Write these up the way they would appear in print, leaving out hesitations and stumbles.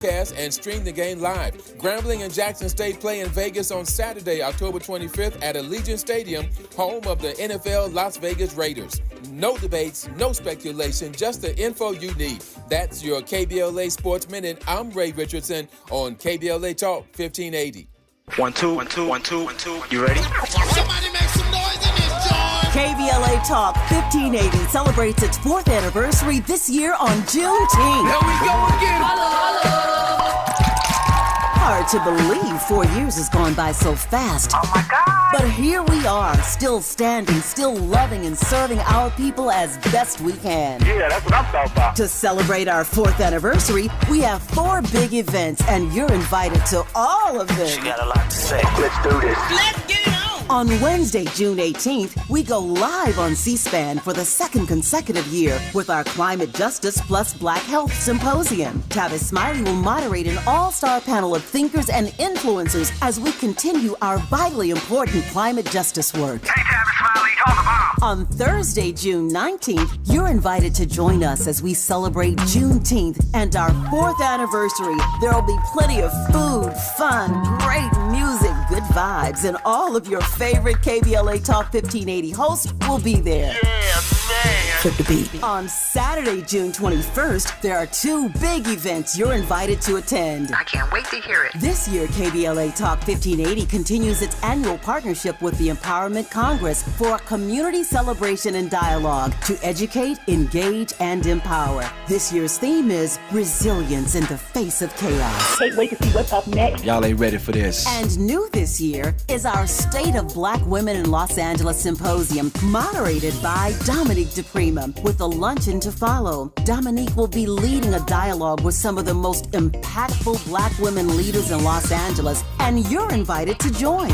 And stream the game live. Grambling and Jackson State play in Vegas on Saturday, October 25th at Allegiant Stadium, home of the NFL Las Vegas Raiders. No debates, no speculation, just the info you need. That's your KBLA Sports Minute. I'm Ray Richardson on KBLA Talk 1580. 1 2 1 2 1 2 1 2. You ready? Somebody make some noise in this joint. KBLA Talk 1580 celebrates its 4th anniversary this year on Juneteenth. Here we go again. Holla. Hard to believe 4 years has gone by so fast. Oh my God. But here we are, still standing, still loving and serving our people as best we can. Yeah, that's what I'm talking about. To celebrate our 4th anniversary, we have 4 big events, and you're invited to all of them. She got a lot to say. Let's do this. Let's get it on. On Wednesday, June 18th, we go live on C-SPAN for the 2nd consecutive year with our Climate Justice plus Black Health Symposium. Tavis Smiley will moderate an all-star panel of thinkers and influencers as we continue our vitally important climate justice work. Hey, Tavis Smiley, talk about. On Thursday, June 19th, you're invited to join us as we celebrate Juneteenth and our 4th anniversary. There will be plenty of food, fun, great music, good vibes, and all of your favorite KBLA Talk 1580 hosts will be there. Yeah, man. Flip the beat. On Saturday, June 21st, there are 2 big events you're invited to attend. I can't wait to hear it. This year, KBLA Talk 1580 continues its annual partnership with the Empowerment Congress for a community celebration and dialogue to educate, engage, and empower. This year's theme is resilience in the face of chaos. Can't wait to see what's up next. Y'all ain't ready for this. And new this year is our State of Black Women in Los Angeles Symposium, moderated by Dominique DiPrima, with a luncheon to follow. Dominique will be leading a dialogue with some of the most impactful Black women leaders in Los Angeles, and you're invited to join.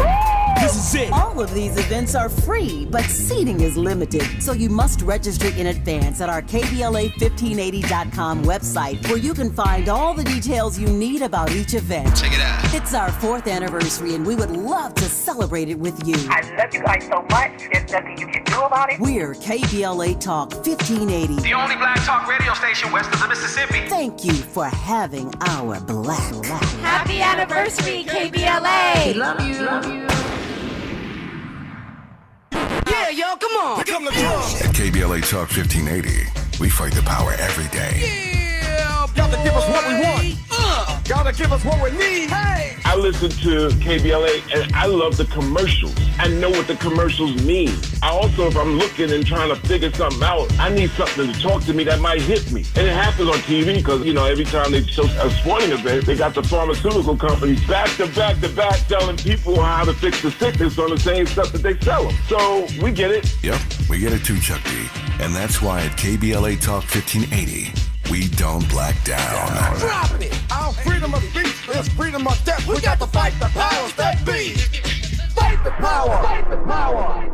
This is it. All of these events are free, but seating is limited, so you must register in advance at our KBLA1580.com website, where you can find all the details you need about each event. Check it out. It's our 4th anniversary, and we would love to celebrate it with you. I love you guys so much. There's nothing you can do about it. We're KBLA Talk 1580. The only black talk radio station west of the Mississippi. Thank you for having our black. Happy anniversary, KBLA! Love you. Yeah, yo, come on. Come to At KBLA Talk 1580, we fight the power every day. Yeah, Gotta give us what we want. Gotta give us what we need. Hey. I listen to KBLA and I love the commercials. I know what the commercials mean. I also, if I'm looking and trying to figure something out, I need something to talk to me that might hit me. And it happens on TV because, you know, every time they show a sporting event, they got the pharmaceutical companies back to back to back telling people how to fix the sickness on the same stuff that they sell them. So we get it. Yep, we get it too, Chuck D. And that's why at KBLA Talk 1580, we don't black down. Dropping it. Our freedom of speech is freedom of death. We got to fight the powers that be. Fight the power. Fight the power.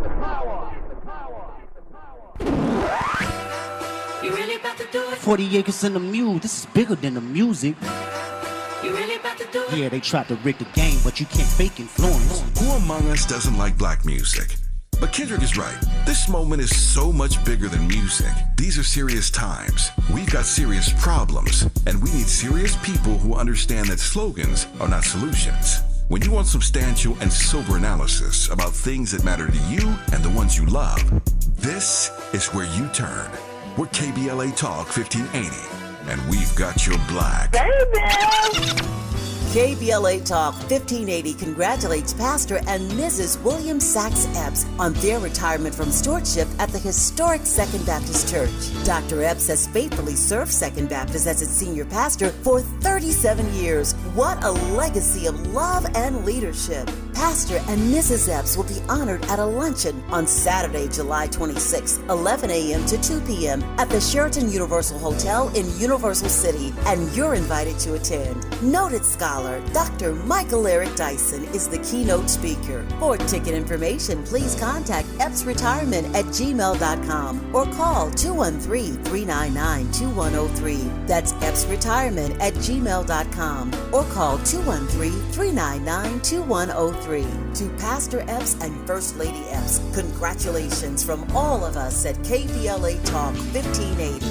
You really about to do it? 40 acres and a mule. This is bigger than the music. You really about to do it? Yeah, they tried to rig the game, but you can't fake influence. Who among us doesn't like black music? But Kendrick is right. This moment is so much bigger than music. These are serious times. We've got serious problems, and we need serious people who understand that slogans are not solutions. When you want substantial and sober analysis about things that matter to you and the ones you love, this is where you turn. We're KBLA Talk 1580, and we've got your black. KBLA Talk 1580 congratulates Pastor and Mrs. William Sachs Epps on their retirement from stewardship at the historic Second Baptist Church. Dr. Epps has faithfully served Second Baptist as its senior pastor for 37 years. What a legacy of love and leadership. Pastor and Mrs. Epps will be honored at a luncheon on Saturday, July 26, 11 a.m. to 2 p.m. at the Sheraton Universal Hotel in Universal City, and you're invited to attend. Noted scholar Dr. Michael Eric Dyson is the keynote speaker. For ticket information, please contact epsretirement@gmail.com or call 213-399-2103. That's epsretirement@gmail.com or call 213-399-2103. To Pastor Epps and First Lady Epps, congratulations from all of us at KBLA Talk 1580.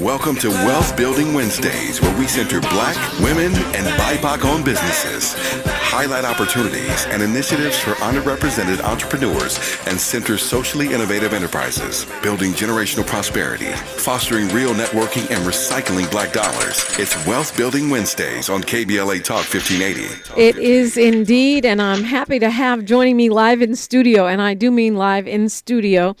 Welcome to Wealth Building Wednesdays, where we center Black, women, and BIPOC-owned businesses, highlight opportunities and initiatives for underrepresented entrepreneurs, and center socially innovative enterprises, building generational prosperity, fostering real networking, and recycling Black dollars. It's Wealth Building Wednesdays on KBLA Talk 1580. It is indeed, and I'm happy to have joining me live in studio, and I do mean live in studio.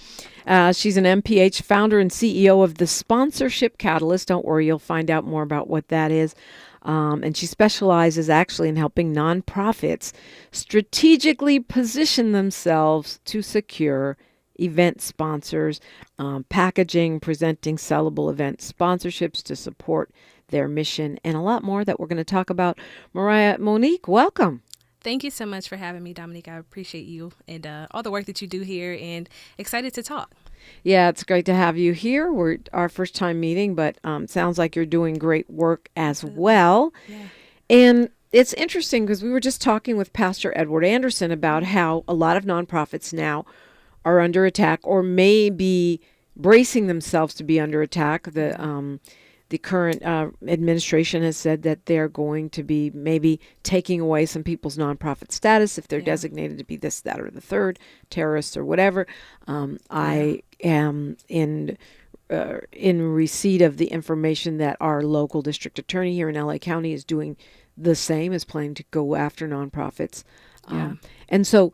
She's an MPH founder and CEO of the Sponsorship Catalyst. Don't worry, you'll find out more about what that is. And she specializes actually in helping nonprofits strategically position themselves to secure event sponsors, packaging, presenting sellable event sponsorships to support their mission, and a lot more that we're going to talk about. Mariah, Monique, welcome. Thank you so much for having me, Dominique. I appreciate you and all the work that you do here, and excited to talk. Yeah, it's great to have you here. We're our first time meeting, but sounds like you're doing great work as well. Yeah. And it's interesting because we were just talking with Pastor Edward Anderson about how a lot of nonprofits now are under attack or may be bracing themselves to be under attack. The current administration has said that they're going to be maybe taking away some people's nonprofit status if they're designated to be this, that, or the third, terrorists or whatever. I am in receipt of the information that our local district attorney here in LA County is doing the same, is planning to go after nonprofits. And so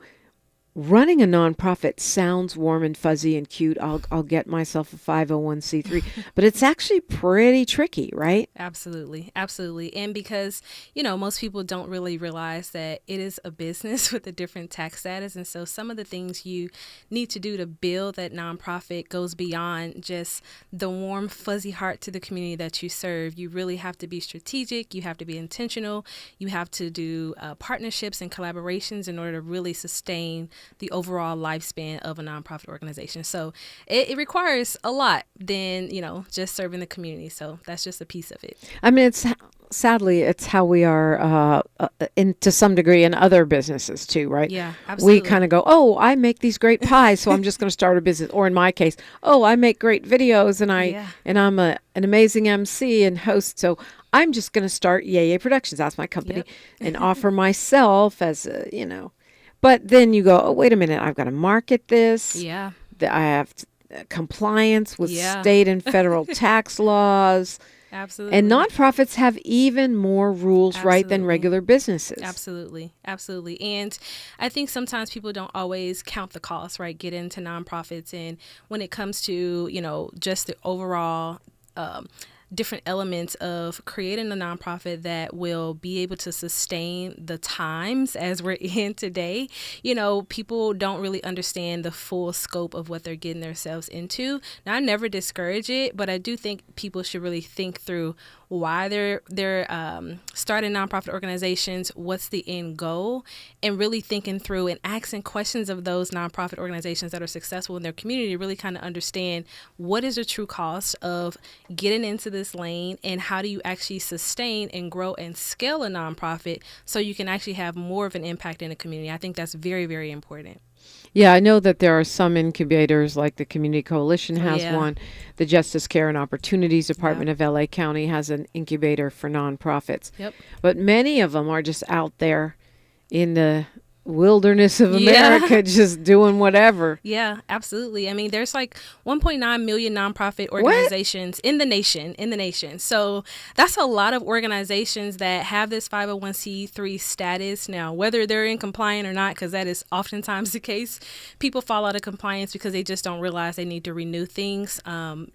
running a nonprofit sounds warm and fuzzy and cute. I'll get myself a 501c3, but it's actually pretty tricky, right? Absolutely. Absolutely. And because, most people don't really realize that it is a business with a different tax status. And so some of the things you need to do to build that nonprofit goes beyond just the warm, fuzzy heart to the community that you serve. You really have to be strategic. You have to be intentional. You have to do partnerships and collaborations in order to really sustain the overall lifespan of a nonprofit organization. So it requires a lot than, just serving the community. So that's just a piece of it. I mean, sadly, it's how we are to some degree in other businesses too, right? Yeah, absolutely. We kind of go, oh, I make these great pies, so I'm just going to start a business. Or in my case, oh, I make great videos and I'm an amazing MC and host, so I'm just going to start Yay Productions. That's my company, and offer myself as a, But then you go, oh, wait a minute, I've got to market this. Yeah. I have compliance with state and federal tax laws. Absolutely. And nonprofits have even more rules, right, than regular businesses. Absolutely. Absolutely. And I think sometimes people don't always count the cost, right, get into nonprofits. And when it comes to, just the overall different elements of creating a nonprofit that will be able to sustain the times as we're in today. People don't really understand the full scope of what they're getting themselves into. Now, I never discourage it, but I do think people should really think through why they're starting nonprofit organizations, what's the end goal, and really thinking through and asking questions of those nonprofit organizations that are successful in their community, really kind of understand what is the true cost of getting into this lane and how do you actually sustain and grow and scale a nonprofit so you can actually have more of an impact in the community. I think that's very, very important. Yeah, I know that there are some incubators, like the Community Coalition has one. The Justice Care and Opportunities Department of LA County has an incubator for nonprofits. Yep. But many of them are just out there in the wilderness of America, just doing whatever. Yeah, absolutely. I mean, there's like 1.9 million nonprofit organizations in the nation. So that's a lot of organizations that have this 501c3 status. Now, whether they're in compliance or not, because that is oftentimes the case, people fall out of compliance because they just don't realize they need to renew things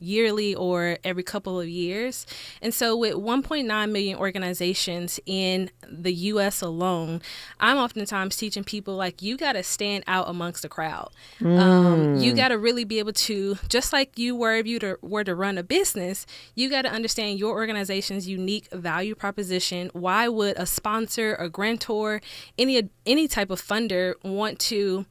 yearly or every couple of years. And so with 1.9 million organizations in the U.S. alone, I'm oftentimes teaching coaching people, like, you got to stand out amongst the crowd. You got to really be able to, just like you were if you were to run a business, you got to understand your organization's unique value proposition. Why would a sponsor, a grantor, any type of funder want to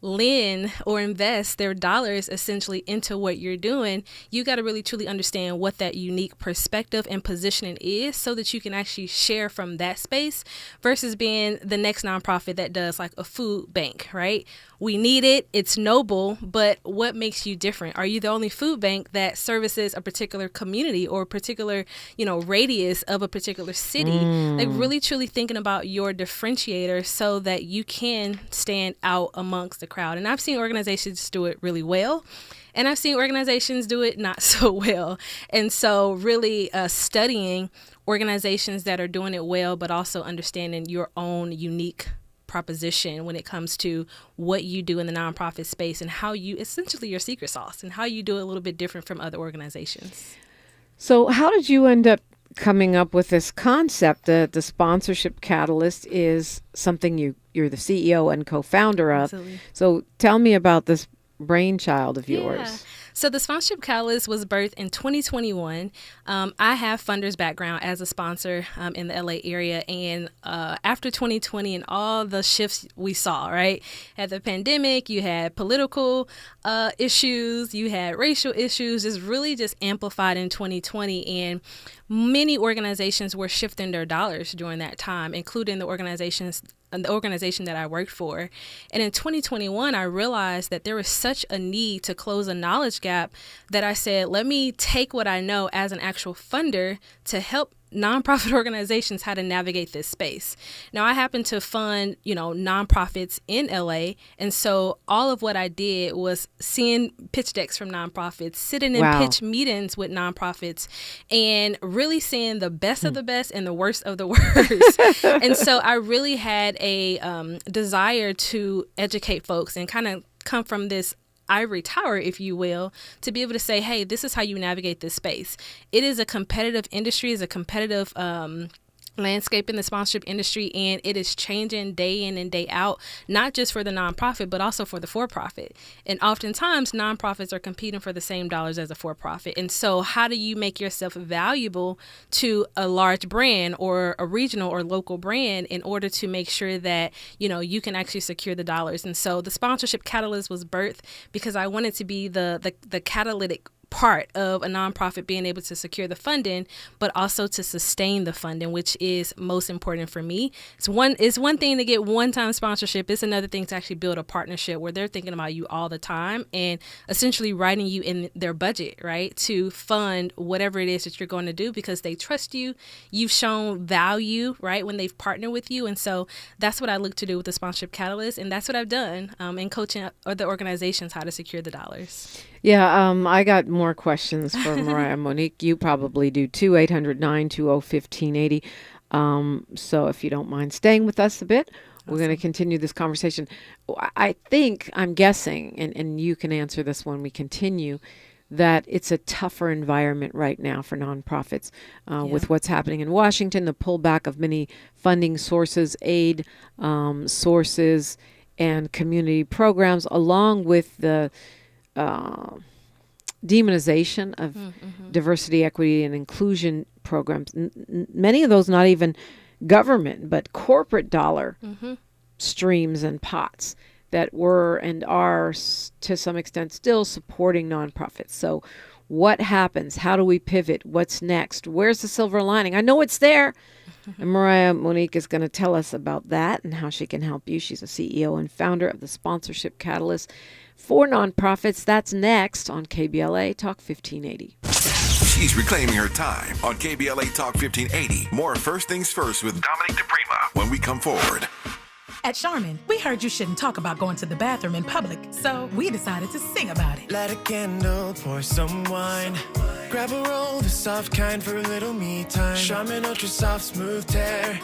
lend or invest their dollars essentially into what you're doing? You got to really truly understand what that unique perspective and positioning is so that you can actually share from that space versus being the next nonprofit that does like a food bank, right? We need it. It's noble, but what makes you different? Are you the only food bank that services a particular community or a particular, radius of a particular city? Like, really truly thinking about your differentiator so that you can stand out amongst the crowd. And I've seen organizations do it really well, and I've seen organizations do it not so well. And so really studying organizations that are doing it well, but also understanding your own unique proposition when it comes to what you do in the nonprofit space and how you, essentially your secret sauce, and how you do it a little bit different from other organizations. So how did you end up coming up with this concept that the sponsorship catalyst is something you're the CEO and co-founder of? Absolutely. So tell me about this brainchild of yours. So the Sponsorship Catalyst was birthed in 2021. I have funders background as a sponsor in the LA area. And after 2020 and all the shifts we saw, right? At the pandemic, you had political issues, you had racial issues, it's really just amplified in 2020. And many organizations were shifting their dollars during that time, including the organization that I worked for. And in 2021, I realized that there was such a need to close a knowledge gap that I said, let me take what I know as an actual funder to help nonprofit organizations how to navigate this space. Now, I happen to fund, nonprofits in LA. And so all of what I did was seeing pitch decks from nonprofits, sitting in pitch meetings with nonprofits, and really seeing the best of the best and the worst of the worst. And so I really had a desire to educate folks and kind of come from this ivory tower, if you will, to be able to say, hey, this is how you navigate this space. It is a competitive industry, it's a competitive landscape in the sponsorship industry, and it is changing day in and day out, not just for the nonprofit, but also for the for-profit. And oftentimes, nonprofits are competing for the same dollars as a for-profit. And so how do you make yourself valuable to a large brand or a regional or local brand in order to make sure that, you can actually secure the dollars? And so the Sponsorship Catalyst was birthed because I wanted to be the catalytic part of a nonprofit being able to secure the funding, but also to sustain the funding, which is most important for me. It's one thing to get one-time sponsorship. It's another thing to actually build a partnership where they're thinking about you all the time and essentially writing you in their budget, right, to fund whatever it is that you're going to do because they trust you. You've shown value, right, when they've partnered with you. And so that's what I look to do with the Sponsorship Catalyst, and that's what I've done in coaching other organizations how to secure the dollars. Yeah, I got more questions for Mariah. Monique, you probably do too. 800-920-1580. So if you don't mind staying with us a bit, we're going to continue this conversation. I'm guessing, and you can answer this when we continue, that it's a tougher environment right now for nonprofits with what's happening in Washington, the pullback of many funding sources, aid sources, and community programs, along with the demonization of diversity, equity, and inclusion programs. Many of those not even government, but corporate dollar streams and pots that were and are to some extent still supporting nonprofits. So what happens? How do we pivot? What's next? Where's the silver lining? I know it's there. And Mariah Monique is going to tell us about that and how she can help you. She's a CEO and founder of the Sponsorship Catalyst for nonprofits. That's next on KBLA Talk 1580. She's reclaiming her time on KBLA Talk 1580. More First Things First with Dominique DiPrima when we come forward. At Charmin, we heard you shouldn't talk about going to the bathroom in public, so we decided to sing about it. Light a candle, pour some wine. Grab a roll, the soft kind for a little me time. Charmin Ultra Soft Smooth Tear.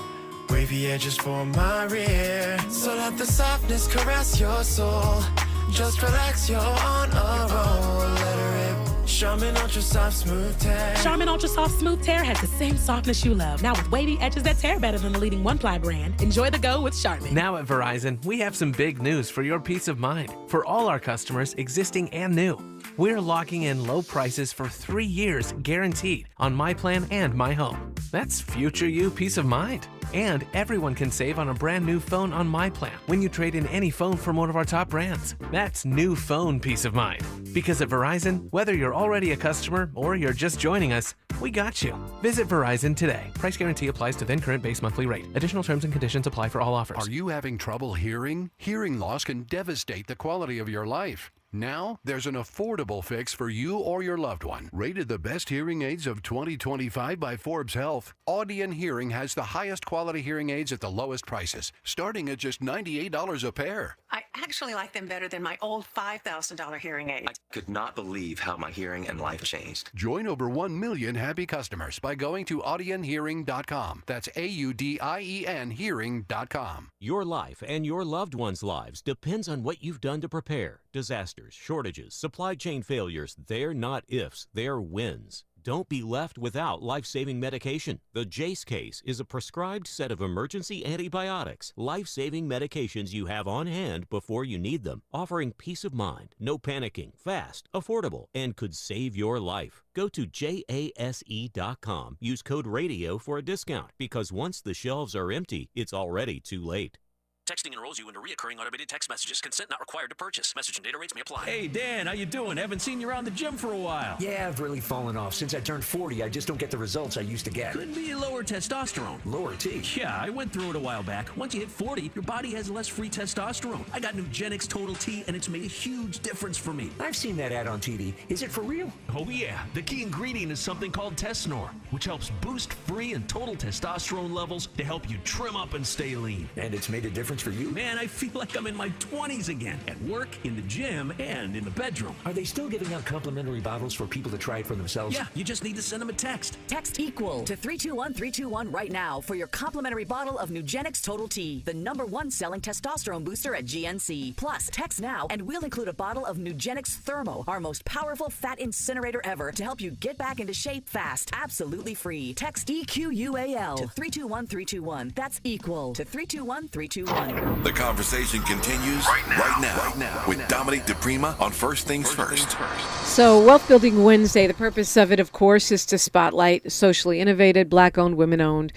Wavy edges for my rear. So let the softness caress your soul. Just relax, you're on a roll. Let her rip. Charmin Ultra Soft Smooth Tear. Charmin Ultra Soft Smooth Tear has the same softness you love. Now with wavy edges that tear better than the leading one-ply brand. Enjoy the go with Charmin. Now at Verizon, we have some big news for your peace of mind. For all our customers, existing and new, we're locking in low prices for 3 years guaranteed on My Plan and My Home. That's future you peace of mind. And everyone can save on a brand new phone on My Plan when you trade in any phone from one of our top brands. That's new phone peace of mind. Because at Verizon, whether you're already a customer or you're just joining us, we got you. Visit Verizon today. Price guarantee applies to then current base monthly rate. Additional terms and conditions apply for all offers. Are you having trouble hearing? Hearing loss can devastate the quality of your life. Now, there's an affordable fix for you or your loved one. Rated the best hearing aids of 2025 by Forbes Health, Audion Hearing has the highest quality hearing aids at the lowest prices, starting at just $98 a pair. I actually like them better than my old $5,000 hearing aid. I could not believe how my hearing and life changed. Join over 1 million happy customers by going to audionhearing.com. That's AUDIEN hearing.com. Your life and your loved ones' lives depends on what you've done to prepare. Disasters, shortages, supply chain failures, they're not ifs, they're wins. Don't be left without life-saving medication. The Jace case is a prescribed set of emergency antibiotics, life-saving medications you have on hand before you need them, offering peace of mind, no panicking, fast, affordable, and could save your life. Go to jase.com. Use code RADIO for a discount, because once the shelves are empty, it's already too late. Texting enrolls you into recurring automated text messages. Consent not required to purchase. Message and data rates may apply. Hey, Dan, how you doing? Haven't seen you around the gym for a while. Yeah, I've really fallen off. Since I turned 40, I just don't get the results I used to get. Could be lower testosterone. Lower T? Yeah, I went through it a while back. Once you hit 40, your body has less free testosterone. I got Nugenix Total T, and it's made a huge difference for me. I've seen that ad on TV. Is it for real? Oh, yeah. The key ingredient is something called Tesnor, which helps boost free and total testosterone levels to help you trim up and stay lean. And it's made a difference for you? Man, I feel like I'm in my 20s again, at work, in the gym, and in the bedroom. Are they still giving out complimentary bottles for people to try it for themselves? Yeah, you just need to send them a text. Text EQUAL to 321-321 right now for your complimentary bottle of Nugenix Total T, the #1 selling testosterone booster at GNC. Plus, text now and we'll include a bottle of Nugenix Thermo, our most powerful fat incinerator ever, to help you get back into shape fast. Absolutely free. Text EQUAL to 321-321. That's EQUAL to 321-321. The conversation continues right now with Dominique DiPrima on First Things First. So, Wealth Building Wednesday, the purpose of it, of course, is to spotlight socially innovative, Black-owned, women-owned,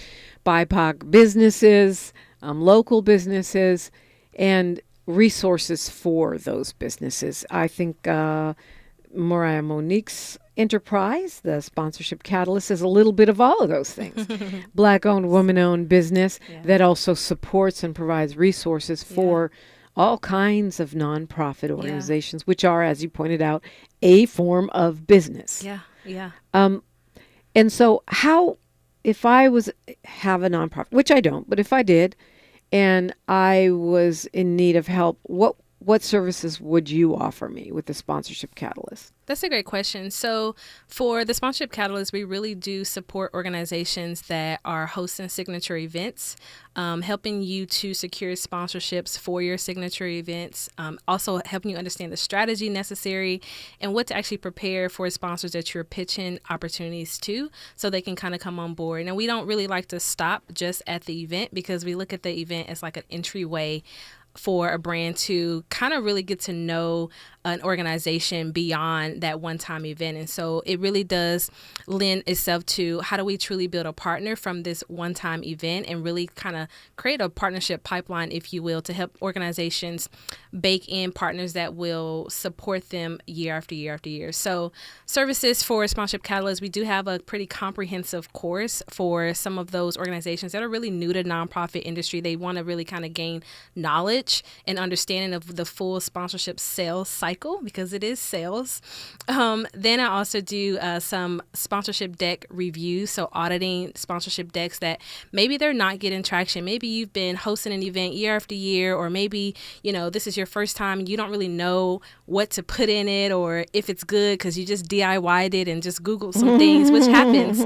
BIPOC businesses, local businesses, and resources for those businesses. I think Mariah Monique's enterprise, the sponsorship catalyst, is a little bit of all of those things. Black-owned, woman-owned business that also supports and provides resources for all kinds of nonprofit organizations, which are, as you pointed out, a form of business. And so how, if I have a nonprofit, which I don't, but if I did, and I was in need of help, what services would you offer me with the Sponsorship Catalyst? That's a great question. So for the Sponsorship Catalyst, we really do support organizations that are hosting signature events, helping you to secure sponsorships for your signature events, also helping you understand the strategy necessary and what to actually prepare for sponsors that you're pitching opportunities to so they can kind of come on board. And we don't really like to stop just at the event, because we look at the event as like an entryway for a brand to kind of really get to know an organization beyond that one-time event. And so it really does lend itself to how do we truly build a partner from this one-time event and really kind of create a partnership pipeline, if you will, to help organizations bake in partners that will support them year after year after year. So services for Sponsorship Catalyst, we do have a pretty comprehensive course for some of those organizations that are really new to nonprofit industry. They want to really kind of gain knowledge and understanding of the full sponsorship sales cycle, because it is sales. Then I also do some sponsorship deck reviews, so auditing sponsorship decks that maybe they're not getting traction. Maybe you've been hosting an event year after year, or maybe, this is your first time. You don't really know what to put in it or if it's good because you just DIY'd it and just Googled some things, which happens.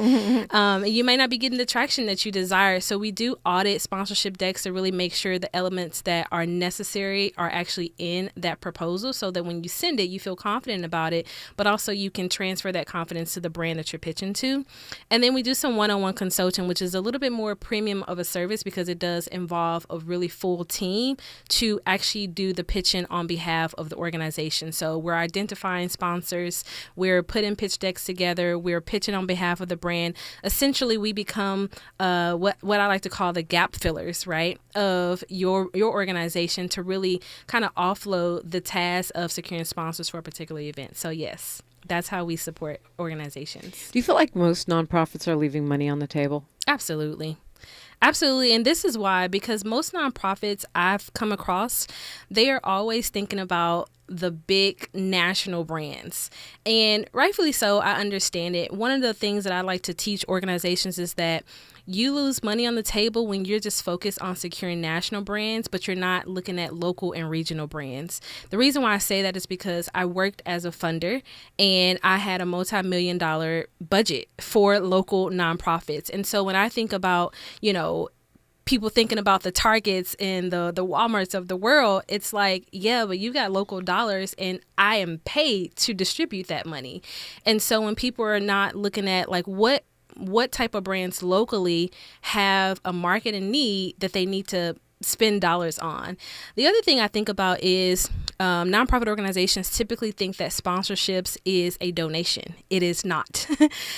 You may not be getting the traction that you desire. So we do audit sponsorship decks to really make sure the elements that are necessary are actually in that proposal, so that when when you send it, you feel confident about it, but also you can transfer that confidence to the brand that you're pitching to. And then we do some one-on-one consulting, which is a little bit more premium of a service because it does involve a really full team to actually do the pitching on behalf of the organization. So we're identifying sponsors, we're putting pitch decks together, we're pitching on behalf of the brand. Essentially, we become what I like to call the gap fillers, right, of your organization to really kind of offload the task of securing sponsors for a particular event. So yes, that's how we support organizations. Do you feel like most nonprofits are leaving money on the table? Absolutely. Absolutely. And this is why, because most nonprofits I've come across, they are always thinking about the big national brands. And rightfully so, I understand it. One of the things that I like to teach organizations is that you lose money on the table when you're just focused on securing national brands, but you're not looking at local and regional brands. The reason why I say that is because I worked as a funder and I had a multi-million-dollar budget for local nonprofits. And so when I think about, people thinking about the Targets and the Walmarts of the world, it's like, yeah, but you got local dollars and I am paid to distribute that money. And so when people are not looking at like what type of brands locally have a market and need that they need to spend dollars on. The other thing I think about is nonprofit organizations typically think that sponsorships is a donation. It is not.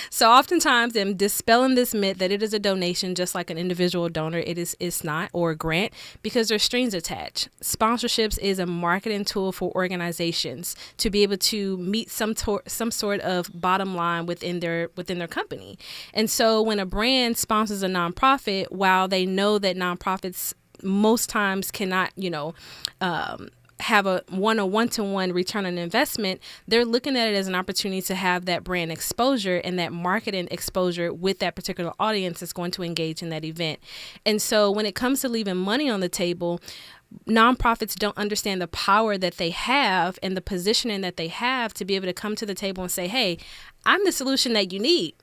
So oftentimes I'm dispelling this myth that it is a donation just like an individual donor. It's not, or a grant, because there's strings attached. Sponsorships is a marketing tool for organizations to be able to meet some sort of bottom line within their company. And so when a brand sponsors a nonprofit, while they know that nonprofits most times cannot, have a one-to-one return on investment, they're looking at it as an opportunity to have that brand exposure and that marketing exposure with that particular audience that's going to engage in that event. And so when it comes to leaving money on the table, nonprofits don't understand the power that they have and the positioning that they have to be able to come to the table and say, hey, I'm the solution that you need.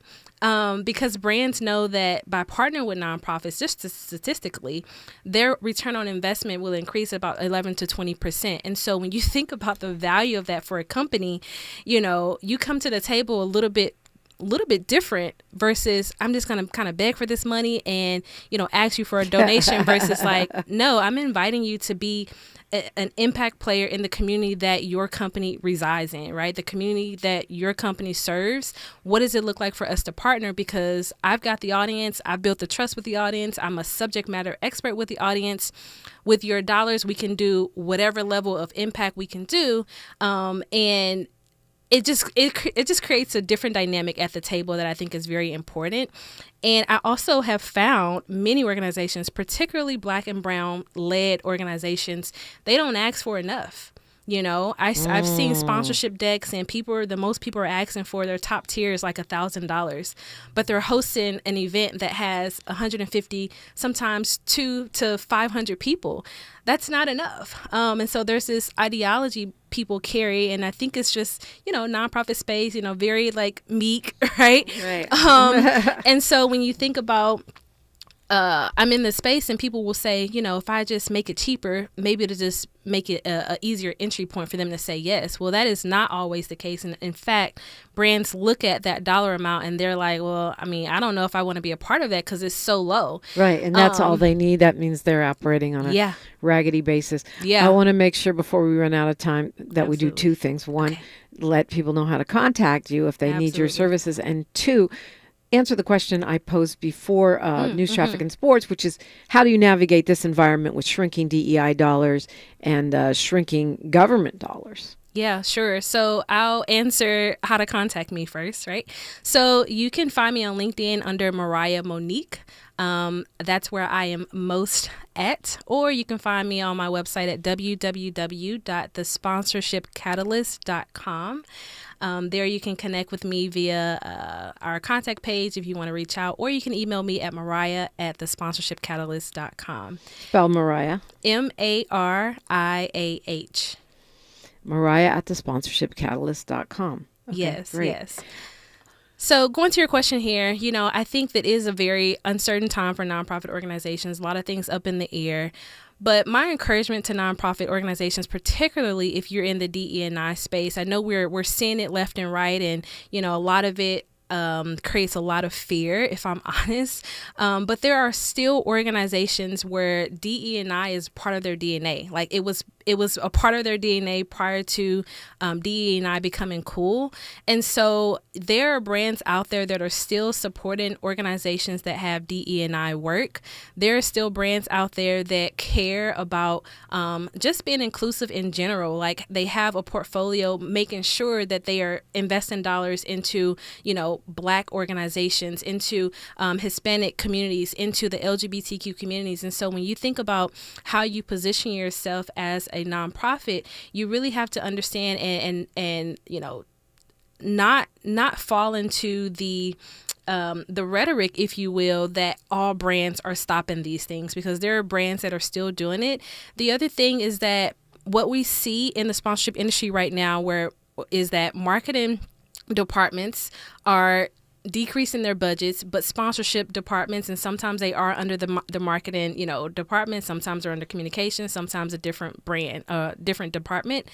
Because brands know that by partnering with nonprofits, just statistically, their return on investment will increase about 11 to 20%. And so when you think about the value of that for a company, you come to the table a little bit different versus I'm just going to kind of beg for this money and, ask you for a donation versus like, no, I'm inviting you to be an impact player in the community that your company resides in, right? The community that your company serves. What does it look like for us to partner? Because I've got the audience. I've built the trust with the audience. I'm a subject matter expert with the audience. With your dollars, we can do whatever level of impact we can do. And it just creates a different dynamic at the table that I think is very important. And I also have found many organizations, particularly Black and Brown led organizations, they don't ask for enough. I've seen sponsorship decks and the most people are asking for their top tier is like $1,000, but they're hosting an event that has 150, sometimes 200 to 500 people. That's not enough. And so there's this ideology people carry, and I think it's just, nonprofit space, very like meek, right? Right. And so when you think about I'm in this space and people will say, if I just make it cheaper, maybe it'll just make it a easier entry point for them to say yes. Well, that is not always the case. And in fact, brands look at that dollar amount and they're like, well, I don't know if I want to be a part of that because it's so low. Right. And that's all they need. That means they're operating on a raggedy basis. Yeah. I want to make sure before we run out of time that we do two things. One, let people know how to contact you if they need your services. And two, answer the question I posed before News, Traffic, and Sports, which is how do you navigate this environment with shrinking DEI dollars and shrinking government dollars? Yeah, sure. So I'll answer how to contact me first, right? So you can find me on LinkedIn under Mariah Monique. That's where I am most at. Or you can find me on my website at www.thesponsorshipcatalyst.com. There you can connect with me via our contact page if you want to reach out, or you can email me at mariah@thesponsorshipcatalyst.com. Spell Mariah. Mariah. Mariah@thesponsorshipcatalyst.com. Okay, yes, great. yes. So going to your question here, I think that is a very uncertain time for nonprofit organizations. A lot of things up in the air. But my encouragement to nonprofit organizations, particularly if you're in the DE&I space, I know we're seeing it left and right, and a lot of it creates a lot of fear, if I'm honest. But there are still organizations where DE&I is part of their DNA. Like it was a part of their DNA prior to DE&I becoming cool. And so there are brands out there that are still supporting organizations that have DE&I work. There are still brands out there that care about just being inclusive in general. Like they have a portfolio making sure that they are investing dollars into, Black organizations, into Hispanic communities, into the LGBTQ communities. And so when you think about how you position yourself as a nonprofit, you really have to understand and not fall into the rhetoric, if you will, that all brands are stopping these things, because there are brands that are still doing it. The other thing is that what we see in the sponsorship industry right now is that marketing departments are decreasing their budgets, but sponsorship departments, and sometimes they are under the marketing, department, sometimes they're under communications, sometimes a different brand, different department.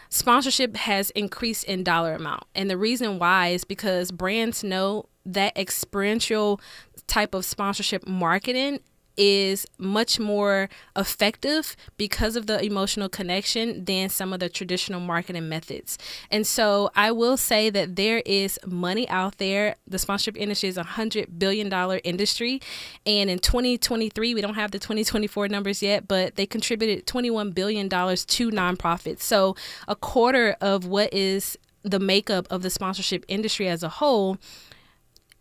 Sponsorship has increased in dollar amount. And the reason why is because brands know that experiential type of sponsorship marketing is much more effective because of the emotional connection than some of the traditional marketing methods. And so I will say that there is money out there. The sponsorship industry is a $100 billion industry. And in 2023, we don't have the 2024 numbers yet, but they contributed $21 billion to nonprofits. So a quarter of what is the makeup of the sponsorship industry as a whole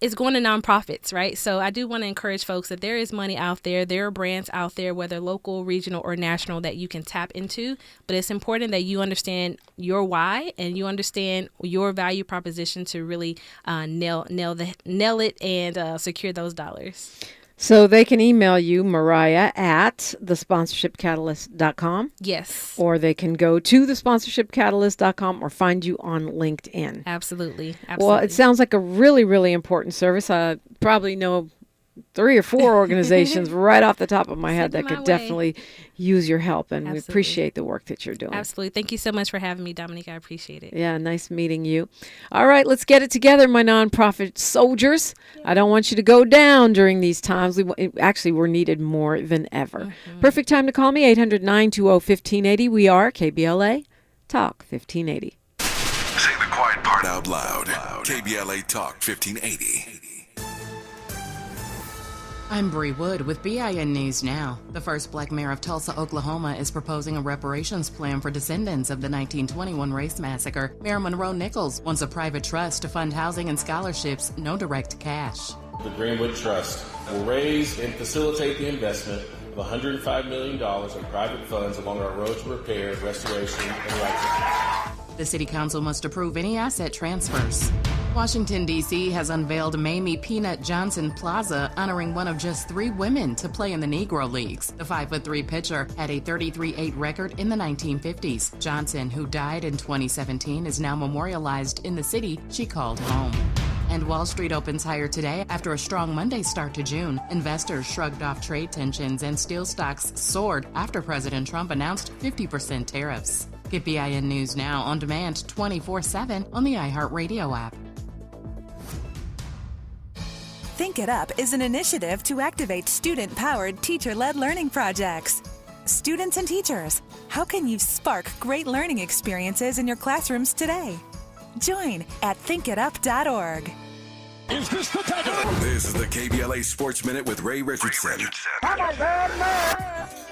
is going to nonprofits, right? So I do want to encourage folks that there is money out there. There are brands out there, whether local, regional, or national, that you can tap into. But it's important that you understand your why and you understand your value proposition to really nail it and secure those dollars. So they can email you, Mariah, at thesponsorshipcatalyst.com. Yes. Or they can go to thesponsorshipcatalyst.com or find you on LinkedIn. Absolutely. Well, it sounds like a really, really important service. I probably know 3 or 4 organizations right off the top of my head that could definitely use your help. And we appreciate the work that you're doing. Absolutely. Thank you so much for having me, Dominique. I appreciate it. Yeah, nice meeting you. All right, let's get it together, my nonprofit soldiers. I don't want you to go down during these times. We're needed more than ever. Mm-hmm. Perfect time to call me, 800-920-1580. We are KBLA Talk 1580. Say the quiet part out loud. KBLA Talk 1580. I'm Bree Wood with BIN News Now. The first black mayor of Tulsa, Oklahoma is proposing a reparations plan for descendants of the 1921 race massacre. Mayor Monroe Nichols wants a private trust to fund housing and scholarships, no direct cash. The Greenwood Trust will raise and facilitate the investment of $105 million in private funds along our road to repair, restoration, and electrification. The City Council must approve any asset transfers. Washington, D.C. has unveiled Mamie Peanut Johnson Plaza, honoring one of just 3 women to play in the Negro Leagues. The 5'3" pitcher had a 33-8 record in the 1950s. Johnson, who died in 2017, is now memorialized in the city she called home. And Wall Street opens higher today after a strong Monday start to June. Investors shrugged off trade tensions and steel stocks soared after President Trump announced 50% tariffs. Get BIN News Now on demand 24/7 on the iHeartRadio app. Think It Up is an initiative to activate student-powered, teacher-led learning projects. Students and teachers, how can you spark great learning experiences in your classrooms today? Join at thinkitup.org. Is this the time? This is the KBLA Sports Minute with Ray Richardson.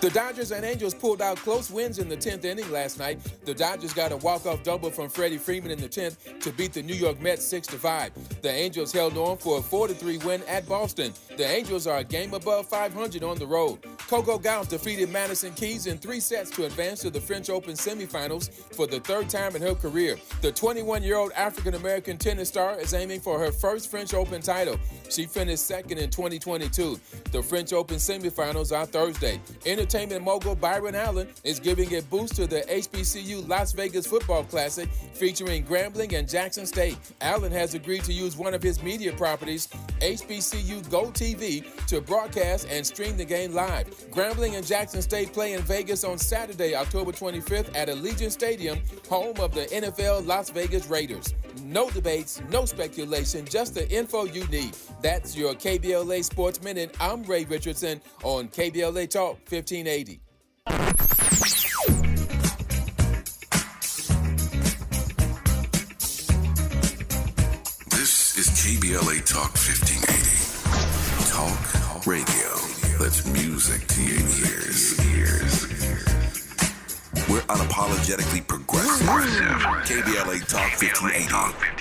The Dodgers and Angels pulled out close wins in the 10th inning last night. The Dodgers got a walk-off double from Freddie Freeman in the 10th to beat the New York Mets 6-5. The Angels held on for a 4-3 win at Boston. The Angels are a game above 500 on the road. Coco Gauff defeated Madison Keys in 3 sets to advance to the French Open semifinals for the 3rd time in her career. The 21-year-old African-American tennis star is aiming for her first French Open title. She finished second in 2022. The French Open semifinals are Thursday. Entertainment mogul Byron Allen is giving a boost to the HBCU Las Vegas Football Classic featuring Grambling and Jackson State. Allen has agreed to use one of his media properties, HBCU Go TV, to broadcast and stream the game live. Grambling and Jackson State play in Vegas on Saturday, October 25th at Allegiant Stadium, home of the NFL Las Vegas Raiders. No debates, no speculation, just the info you need. That's your KBLA Sports Minute. I'm Ray Richardson on KBLA Talk 1580. This is KBLA Talk 1580. Talk radio. That's music to your ears. We're unapologetically progressive. KBLA Talk 1580.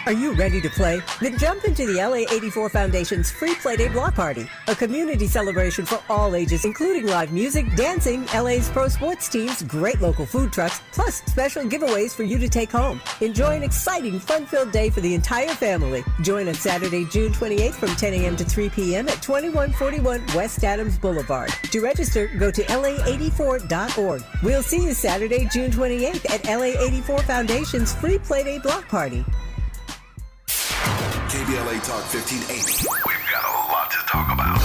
Are you ready to play? Then jump into the LA 84 Foundation's free Playday Block Party, a community celebration for all ages, including live music, dancing, LA's pro sports teams, great local food trucks, plus special giveaways for you to take home. Enjoy an exciting, fun-filled day for the entire family. Join us Saturday, June 28th from 10 a.m. to 3 p.m. at 2141 West Adams Boulevard. To register, go to la84.org. We'll see you Saturday, June 28th at LA 84 Foundation's free Playday Block Party. KBLA Talk 1580. We've got a lot to talk about.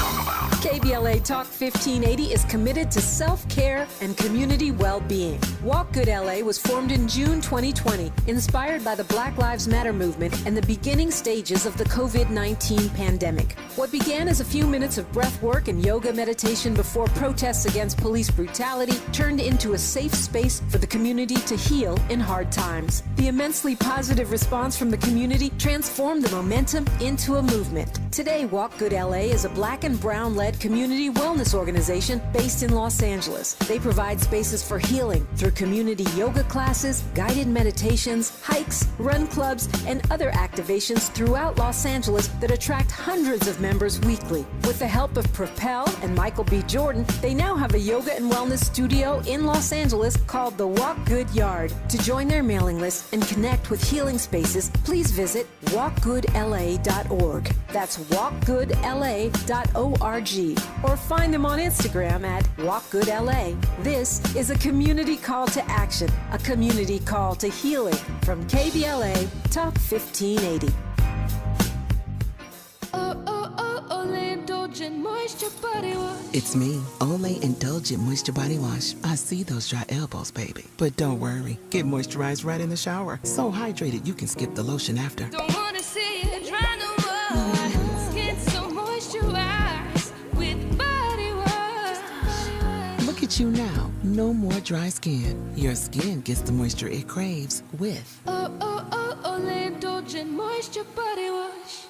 KBLA Talk 1580 is committed to self-care and community well-being. Walk Good LA was formed in June 2020, inspired by the Black Lives Matter movement and the beginning stages of the COVID-19 pandemic. What began as a few minutes of breath work and yoga meditation before protests against police brutality turned into a safe space for the community to heal in hard times. The immensely positive response from the community transformed the momentum into a movement. Today, Walk Good LA is a black and brown-led community wellness organization based in Los Angeles. They provide spaces for healing through community yoga classes, guided meditations, hikes, run clubs, and other activations throughout Los Angeles that attract hundreds of members weekly. With the help of Propel and Michael B. Jordan, they now have a yoga and wellness studio in Los Angeles called the Walk Good Yard. To join their mailing list and connect with healing spaces, please visit walkgoodla.org. That's walkgoodla.org. Or find them on Instagram at walkgoodla. This is a community call to action, a community call to healing from KBLA Talk 1580. Olay Indulgent Moisture Body Wash. It's me, Olay Indulgent Moisture Body Wash. I see those dry elbows, baby. But don't worry, get moisturized right in the shower. So hydrated you can skip the lotion after. Don't wanna see it dry no more. Skin so moisturized with body wash. Look at you now, no more dry skin. Your skin gets the moisture it craves with Olay Indulgent Moisture Body Wash.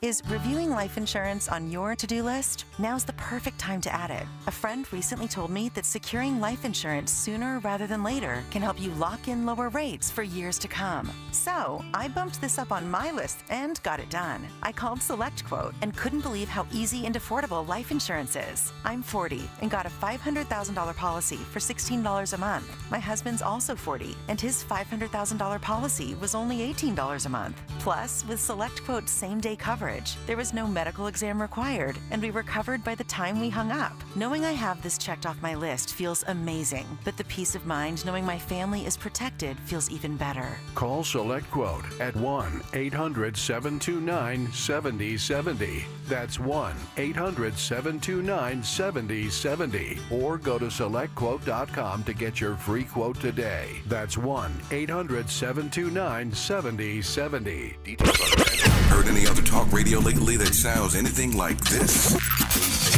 Is reviewing life insurance on your to-do list? Now's the perfect time to add it. A friend recently told me that securing life insurance sooner rather than later can help you lock in lower rates for years to come. So I bumped this up on my list and got it done. I called SelectQuote and couldn't believe how easy and affordable life insurance is. I'm 40 and got a $500,000 policy for $16 a month. My husband's also 40 and his $500,000 policy was only $18 a month. Plus, with SelectQuote's same-day coverage, there was no medical exam required, and we were covered by the time we hung up. Knowing I have this checked off my list feels amazing, but the peace of mind knowing my family is protected feels even better. Call SelectQuote at 1-800-729-7070. That's 1-800-729-7070. Or go to SelectQuote.com to get your free quote today. That's 1-800-729-7070. Details on that. Heard any other talk radio lately that sounds anything like this?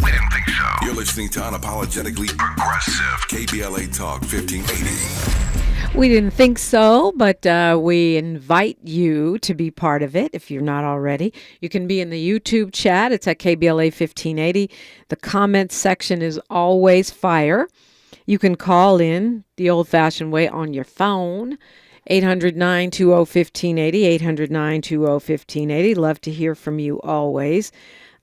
We didn't think so. You're listening to Unapologetically Progressive, KBLA Talk 1580. We didn't think so, but we invite you to be part of it if you're not already. You can be in the YouTube chat. It's at KBLA 1580. The comments section is always fire. You can call in the old-fashioned way on your phone. 800-920-1580, 800-920-1580. Love to hear from you always.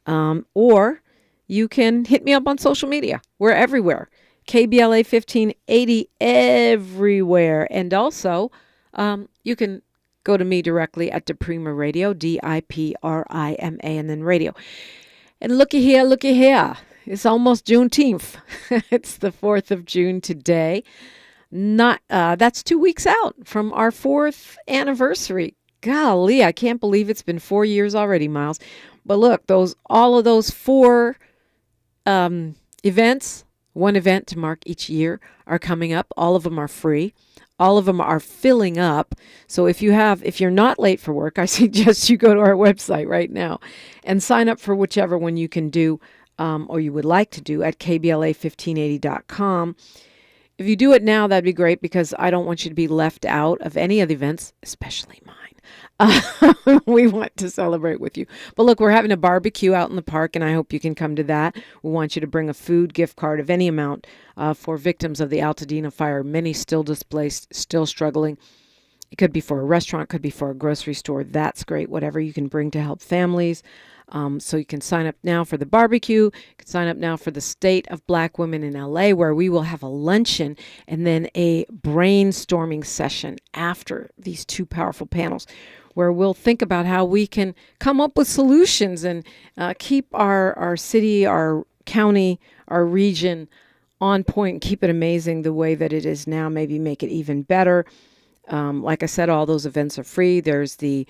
or you can hit me up on social media. We're everywhere. KBLA 1580 everywhere. And also, you can go to me directly at DiPrima Radio, DIPRIMA, and then radio. And looky here. It's almost Juneteenth. It's the 4th of June today. That's 2 weeks out from our 4th anniversary. Golly, I can't believe it's been 4 years already, Miles. But look, all of those 4 events, one event to mark each year, are coming up. All of them are free. All of them are filling up. So if you're not late for work, I suggest you go to our website right now and sign up for whichever one you can do or you would like to do at KBLA1580.com. If you do it now, that'd be great because I don't want you to be left out of any of the events, especially mine. We want to celebrate with you. But look, we're having a barbecue out in the park, and I hope you can come to that. We want you to bring a food gift card of any amount for victims of the Altadena fire, many still displaced, still struggling. It could be for a restaurant, could be for a grocery store. That's great. Whatever you can bring to help families. So you can sign up now for the barbecue. You can sign up now for the State of Black Women in LA, where we will have a luncheon and then a brainstorming session after these 2 powerful panels, where we'll think about how we can come up with solutions and keep our city, our county, our region on point and keep it amazing the way that it is now, maybe make it even better. Like I said, all those events are free. There's the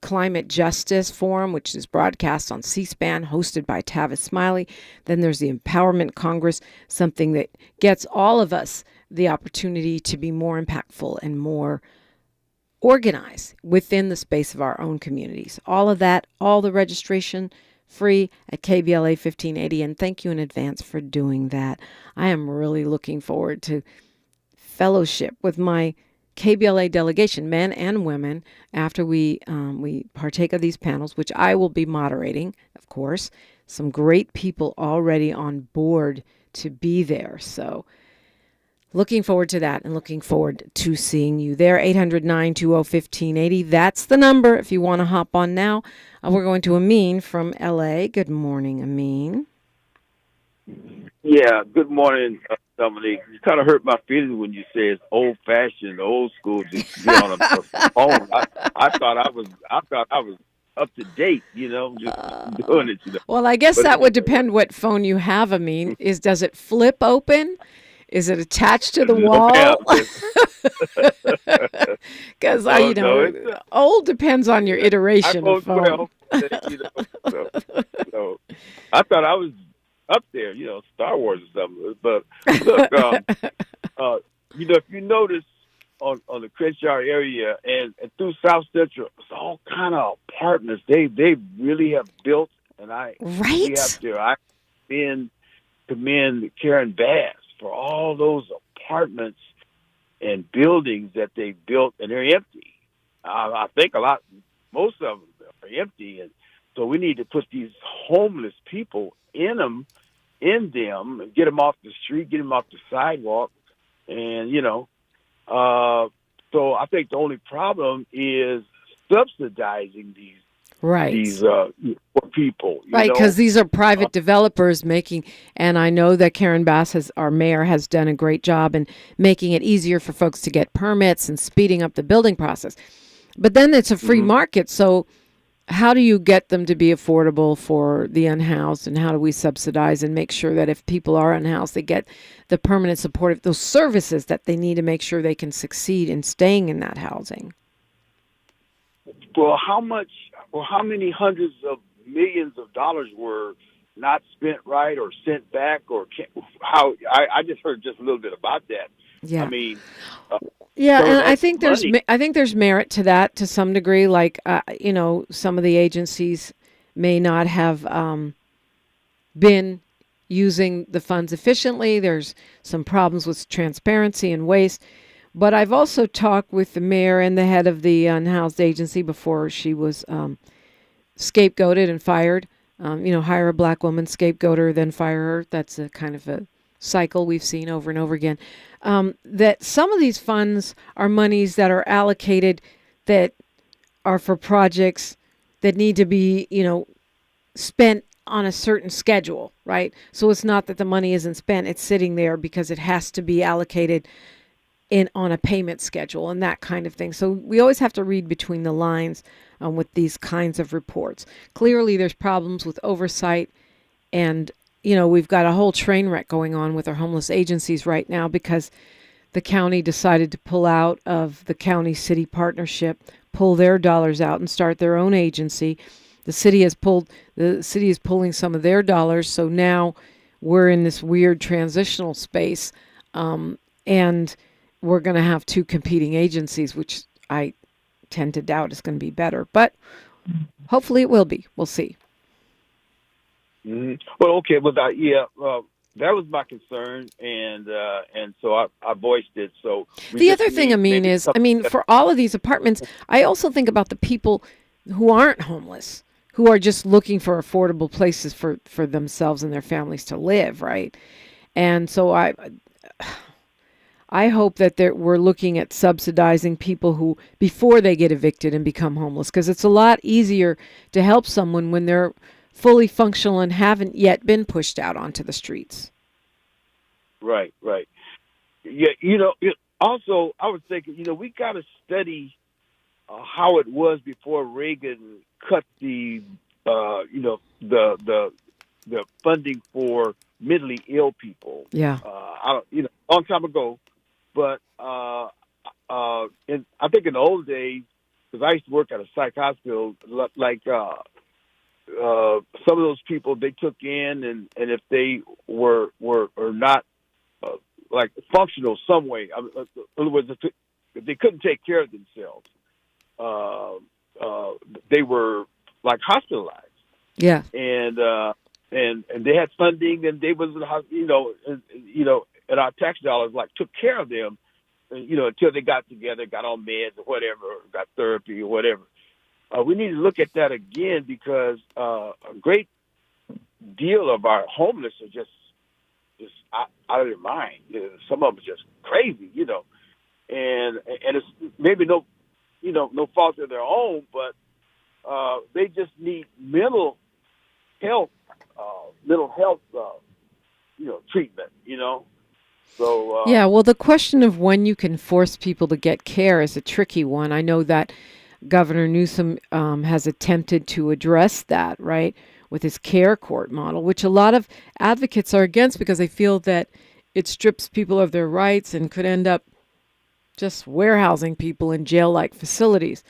Climate Justice Forum, which is broadcast on C-SPAN, hosted by Tavis Smiley. Then there's the Empowerment Congress, something that gets all of us the opportunity to be more impactful and more organized within the space of our own communities. All of that, all the registration free at KBLA 1580. And thank you in advance for doing that. I am really looking forward to fellowship with my KBLA delegation, men and women, after we partake of these panels, which I will be moderating, of course. Some great people already on board to be there. So looking forward to that and looking forward to seeing you there. 800-920-1580. That's the number if you want to hop on now. We're going to Amin from LA. Good morning, Amin. Yeah, good morning, Dominique. You kind of hurt my feelings when you say it's old-fashioned, old school to be on a phone. I thought I was up to date, just doing it. Well, I guess that would depend what phone you have. Does it flip open? Is it attached to the wall? Because old depends on your iteration of phone. So I thought I was up there, Star Wars or something. But look, if you notice on the Crenshaw area and through South Central, it's all kind of apartments. They really have built, and I commend Karen Bass for all those apartments and buildings that they built, and they're empty. I think most of them are empty, and so we need to put these homeless people in them, and get them off the street, get them off the sidewalk, and so I think the only problem is subsidizing these poor people, right? Because these are private developers making, and I know that Karen Bass, our mayor, has done a great job in making it easier for folks to get permits and speeding up the building process. But then it's a free market, so how do you get them to be affordable for the unhoused, and how do we subsidize and make sure that if people are unhoused, they get the permanent support of those services that they need to make sure they can succeed in staying in that housing? Well, how many hundreds of millions of dollars were not spent right or sent back, or I just heard just a little bit about that. Yeah. I mean, and I think there's merit to that to some degree. Like, some of the agencies may not have been using the funds efficiently. There's some problems with transparency and waste. But I've also talked with the mayor and the head of the unhoused agency before she was scapegoated and fired. Hire a black woman, scapegoat her, then fire her. That's a kind of a cycle we've seen over and over again. That some of these funds are monies that are allocated that are for projects that need to be, spent on a certain schedule, right? So it's not that the money isn't spent, it's sitting there because it has to be allocated on a payment schedule and that kind of thing. So we always have to read between the lines with these kinds of reports. Clearly there's problems with oversight, and we've got a whole train wreck going on with our homeless agencies right now because the county decided to pull out of the county-city partnership, pull their dollars out and start their own agency. The city is pulling some of their dollars, so now we're in this weird transitional space, and we're going to have two competing agencies, which I tend to doubt is going to be better, but hopefully it will be. We'll see. Mm-hmm. Well, okay, well, that was my concern, and so I voiced it. So the other thing, is, for all of these apartments, I also think about the people who aren't homeless, who are just looking for affordable places for themselves and their families to live, right? And so I hope that we're looking at subsidizing people who, before they get evicted and become homeless, because it's a lot easier to help someone when they're fully functional and haven't yet been pushed out onto the streets. Right. Yeah, also, I was thinking, we got to study how it was before Reagan cut the funding for mentally ill people. Yeah. Long time ago. But I think in the old days, because I used to work at a psych hospital, like some of those people they took in, and if they were not like functional some way, in other words, if they couldn't take care of themselves, they were like hospitalized. Yeah. And they had funding, and they was and our tax dollars took care of them, until they got together, got on meds or whatever, or got therapy or whatever. We need to look at that again, because a great deal of our homeless are just out of their mind. Some of them are just crazy, and it's maybe no fault of their own, but they just need mental health treatment, So yeah, well, the question of when you can force people to get care is a tricky one. I know that Governor Newsom has attempted to address that, right, with his care court model, which a lot of advocates are against because they feel that it strips people of their rights and could end up just warehousing people in jail-like facilities.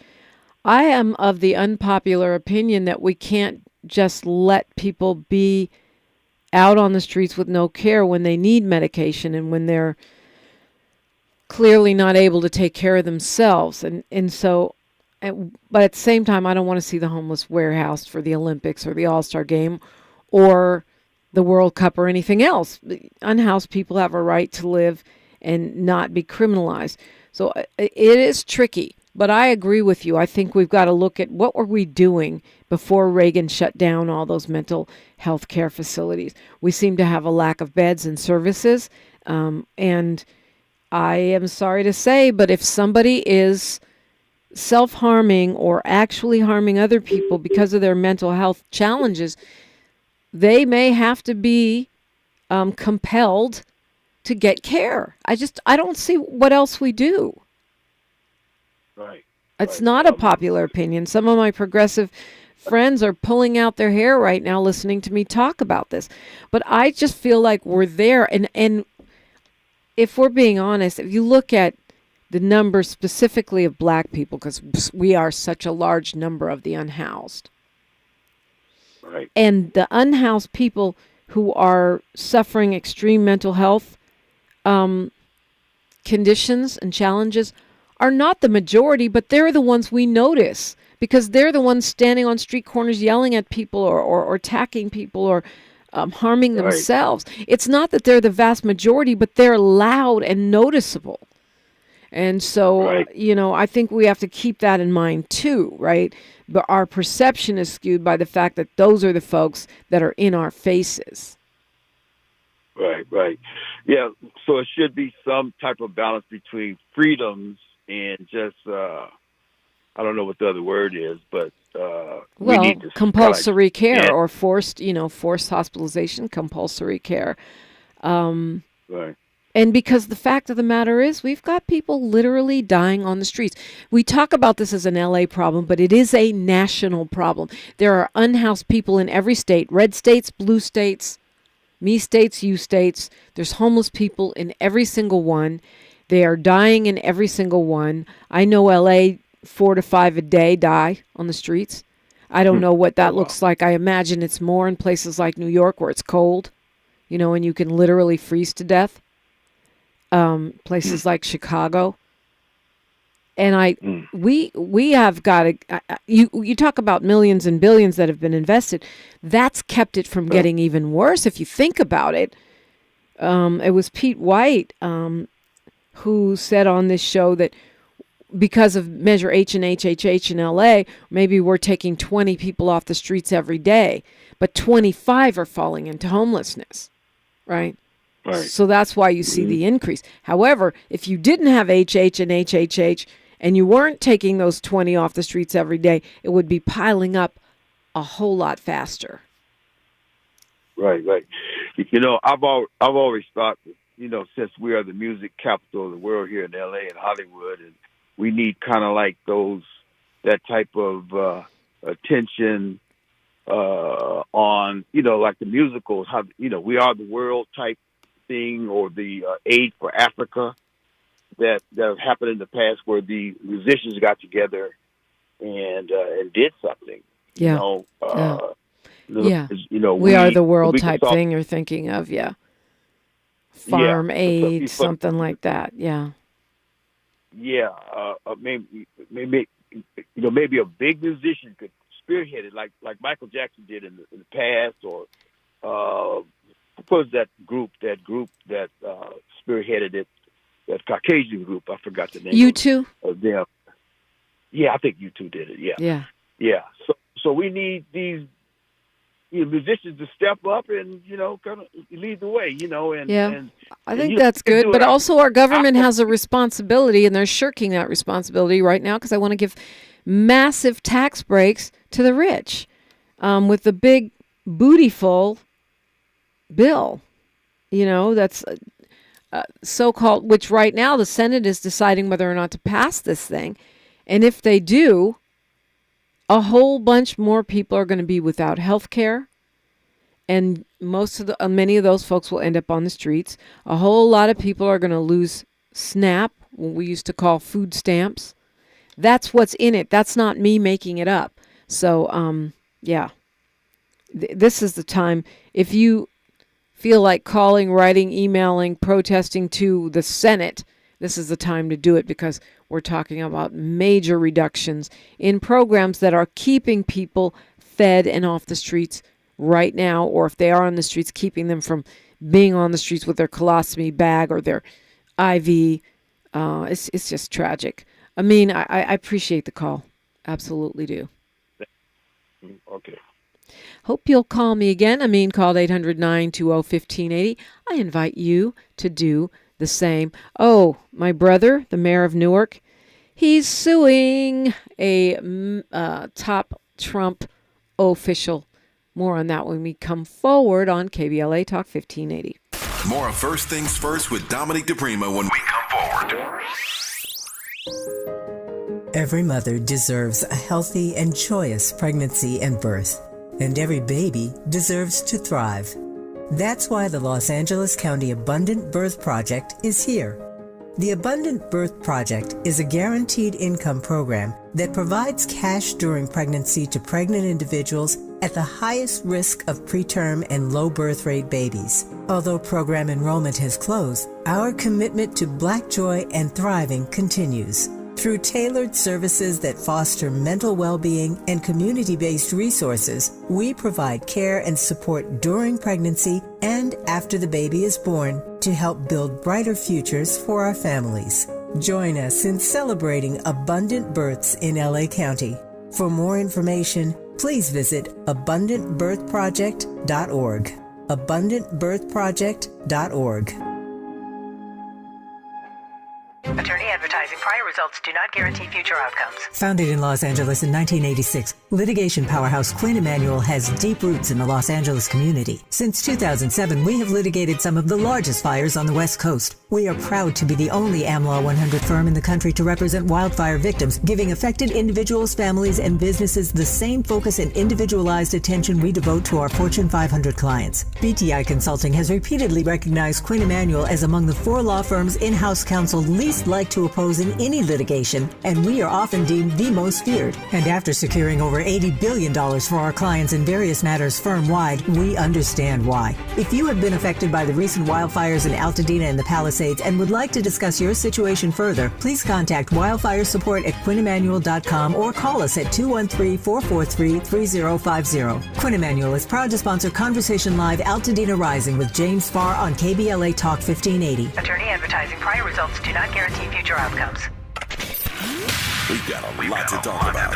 I am of the unpopular opinion that we can't just let people be out on the streets with no care when they need medication and when they're clearly not able to take care of themselves. And so, but at the same time, I don't want to see the homeless warehoused for the Olympics or the All-Star Game or the World Cup or anything else. Unhoused people have a right to live and not be criminalized. So it is tricky, but I agree with you. I think we've got to look at what were we doing before Reagan shut down all those mental health care facilities. We seem to have a lack of beds and services, and I am sorry to say, but if somebody is self-harming or actually harming other people because of their mental health challenges, they may have to be compelled to get care. I don't see what else we do. Right. It's not a popular opinion. Some of my progressive friends are pulling out their hair right now listening to me talk about this. But I just feel like we're there. And if we're being honest, if you look at the number specifically of black people, because we are such a large number of the unhoused. Right. And the unhoused people who are suffering extreme mental health conditions and challenges are not the majority, but they're the ones we notice because they're the ones standing on street corners yelling at people or attacking people or harming themselves. It's not that they're the vast majority, but they're loud and noticeable. And so, I think we have to keep that in mind too, right? But our perception is skewed by the fact that those are the folks that are in our faces. Right. Yeah, so it should be some type of balance between freedoms and just, I don't know what the other word is, but we need to compulsory care yeah. or forced hospitalization, compulsory care. Right. And because the fact of the matter is, we've got people literally dying on the streets. We talk about this as an LA problem, but it is a national problem. There are unhoused people in every state, red states, blue states, me states, you states. There's homeless people in every single one. They are dying in every single one. I know LA, 4 to 5 a day die on the streets. I don't know what that looks like. I imagine it's more in places like New York where it's cold, and you can literally freeze to death. Places like Chicago. And we have got to, you talk about millions and billions that have been invested. That's kept it from getting even worse. If you think about it, it was Pete White who said on this show that because of Measure H and HHH in LA, maybe we're taking 20 people off the streets every day, but 25 are falling into homelessness, right? Right. So that's why you see the increase. However, if you didn't have HH and HHH and you weren't taking those 20 off the streets every day, it would be piling up a whole lot faster. Right. I've always thought, since we are the music capital of the world here in LA and Hollywood, and we need kind of like that type of attention on, like the musicals, how, we are the world type thing, or the Aid for Africa that happened in the past, where the musicians got together and did something. Yeah. We are the world type thing you're thinking of. Yeah. Farm aid, something like that. Yeah. Yeah. Maybe a big musician could spearhead it, like Michael Jackson did in the past, or was that group that spearheaded it, that Caucasian group? I forgot the name. U2? Of them. Yeah, I think U2 did it. Yeah. So we need these musicians to step up and kind of lead the way. And I think that's good. But also, our government has a responsibility, and they're shirking that responsibility right now because I want to give massive tax breaks to the rich with the big bootyful bill, that's so-called, which right now the Senate is deciding whether or not to pass this thing. And if they do, a whole bunch more people are going to be without health care. And many of those folks will end up on the streets. A whole lot of people are going to lose SNAP, what we used to call food stamps. That's what's in it. That's not me making it up. So, this is the time. If you feel like calling, writing, emailing, protesting to the Senate, this is the time to do it, because we're talking about major reductions in programs that are keeping people fed and off the streets right now, or if they are on the streets, keeping them from being on the streets with their colostomy bag or their IV. It's just tragic. I mean, I appreciate the call. Absolutely do. Okay. Hope you'll call me again. Called 800-920-1580. I invite you to do the same. Oh, my brother, the mayor of Newark, he's suing a top Trump official. More on that when we come forward on KBLA Talk 1580. More of First Things First with Dominique DiPrima when we come forward. Every mother deserves a healthy and joyous pregnancy and birth. And every baby deserves to thrive. That's why the Los Angeles County Abundant Birth Project is here. The Abundant Birth Project is a guaranteed income program that provides cash during pregnancy to pregnant individuals at the highest risk of preterm and low birth rate babies. Although program enrollment has closed, our commitment to Black joy and thriving continues. Through tailored services that foster mental well-being and community-based resources, we provide care and support during pregnancy and after the baby is born to help build brighter futures for our families. Join us in celebrating abundant births in LA County. For more information, please visit abundantbirthproject.org. abundantbirthproject.org. Attorney advertising Prior results do not guarantee future outcomes. Founded in Los Angeles in 1986, litigation powerhouse Quinn Emanuel has deep roots in the Los Angeles community. Since 2007, we have litigated some of the largest fires on the West Coast. We are proud to be the only AmLaw 100 firm in the country to represent wildfire victims, giving affected individuals, families, and businesses the same focus and individualized attention we devote to our Fortune 500 clients. BTI Consulting has repeatedly recognized Quinn Emanuel as among the 4 law firms in-house counsel least likely to oppose in any litigation, and we are often deemed the most feared. And after securing over $80 billion for our clients in various matters firm-wide, we understand why. If you have been affected by the recent wildfires in Altadena and the Palisades and would like to discuss your situation further, please contact wildfire support at QuinnEmanuel.com or call us at 213-443-3050. Quinn Emanuel is proud to sponsor Conversation Live Altadena Rising with James Farr on KBLA Talk 1580. Attorney advertising. Prior results do not guarantee future outcomes. We've got a lot to talk about.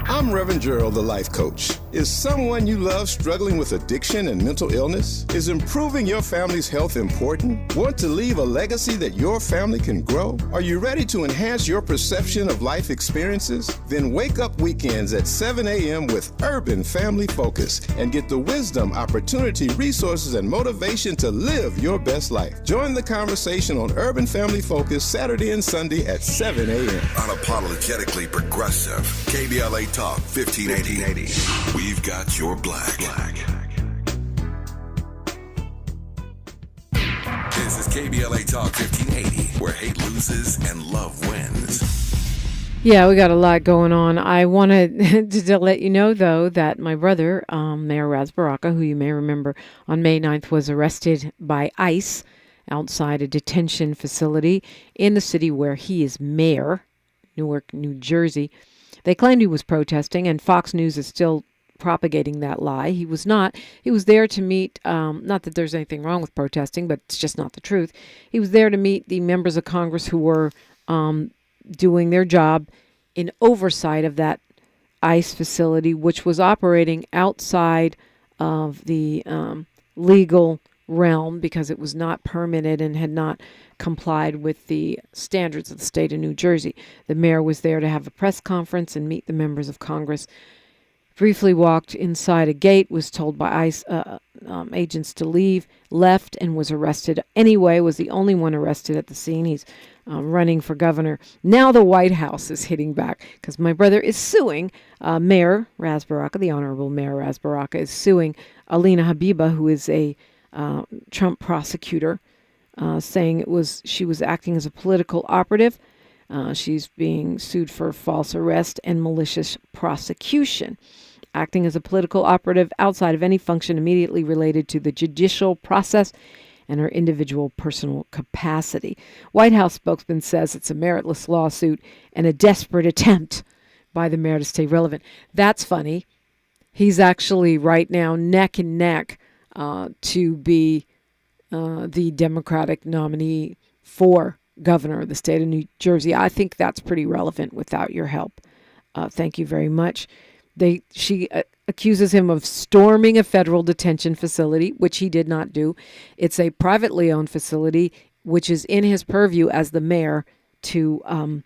I'm Reverend Gerald, the life coach. Is someone you love struggling with addiction and mental illness? Is improving your family's health important? Want to leave a legacy that your family can grow? Are you ready to enhance your perception of life experiences? Then wake up weekends at 7 a.m. with Urban Family Focus and get the wisdom, opportunity, resources, and motivation to live your best life. Join the conversation on Urban Family Focus Saturday and Sunday at 7 a.m. Unapologetically progressive. KBLA Talk 1580. We've got your black. This is KBLA Talk 1580, where hate loses and love wins. Yeah, we got a lot going on. I wanted to let you know, though, that my brother, Mayor Raz Baraka, who you may remember on May 9th, was arrested by ICE outside a detention facility in the city where he is mayor, Newark, New Jersey. They claimed he was protesting, and Fox News is still propagating that lie. He was not. He was there to meet, not that there's anything wrong with protesting, but it's just not the truth. He was there to meet the members of Congress who were doing their job in oversight of that ICE facility, which was operating outside of the legal realm because it was not permitted and had not complied with the standards of the state of New Jersey. The mayor was there to have a press conference and meet the members of Congress. Briefly walked inside a gate, was told by ICE agents to leave, left, and was arrested anyway, was the only one arrested at the scene. He's running for governor. Now the White House is hitting back because my brother is suing Mayor Raz Baraka, the Honorable Mayor Raz Baraka, is suing Alina Habiba, who is a Trump prosecutor, saying she was acting as a political operative. She's being sued for false arrest and malicious prosecution, acting as a political operative outside of any function immediately related to the judicial process and her individual personal capacity. White House spokesman says it's a meritless lawsuit and a desperate attempt by the mayor to stay relevant. That's funny. He's actually right now neck and neck to be the Democratic nominee for governor of the state of New Jersey. I think that's pretty relevant without your help. Thank you very much. She accuses him of storming a federal detention facility, which he did not do. It's a privately owned facility, which is in his purview as the mayor to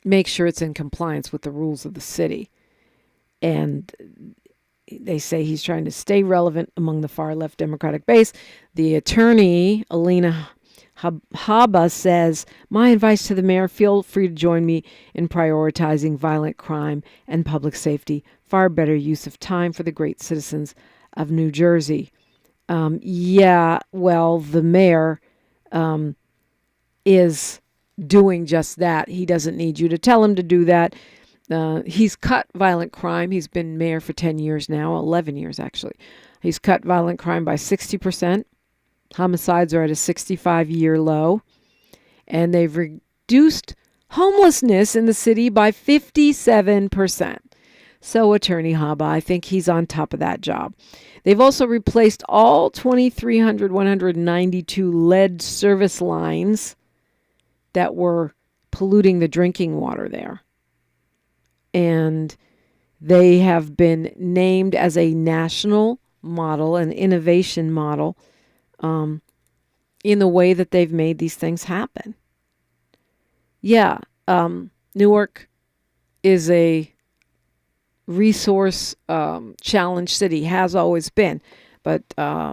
make sure it's in compliance with the rules of the city. And they say he's trying to stay relevant among the far-left Democratic base. The attorney, Alina Haba, says, my advice to the mayor, feel free to join me in prioritizing violent crime and public safety. Far better use of time for the great citizens of New Jersey. The mayor is doing just that. He doesn't need you to tell him to do that. He's cut violent crime. He's been mayor for 10 years now, 11 years actually. He's cut violent crime by 60%. Homicides are at a 65-year low. And they've reduced homelessness in the city by 57%. So Attorney Haba, I think he's on top of that job. They've also replaced all 2,192 lead service lines that were polluting the drinking water there. And they have been named as a national model, an innovation model, in the way that they've made these things happen. yeah, Newark is a resource challenged city, has always been. But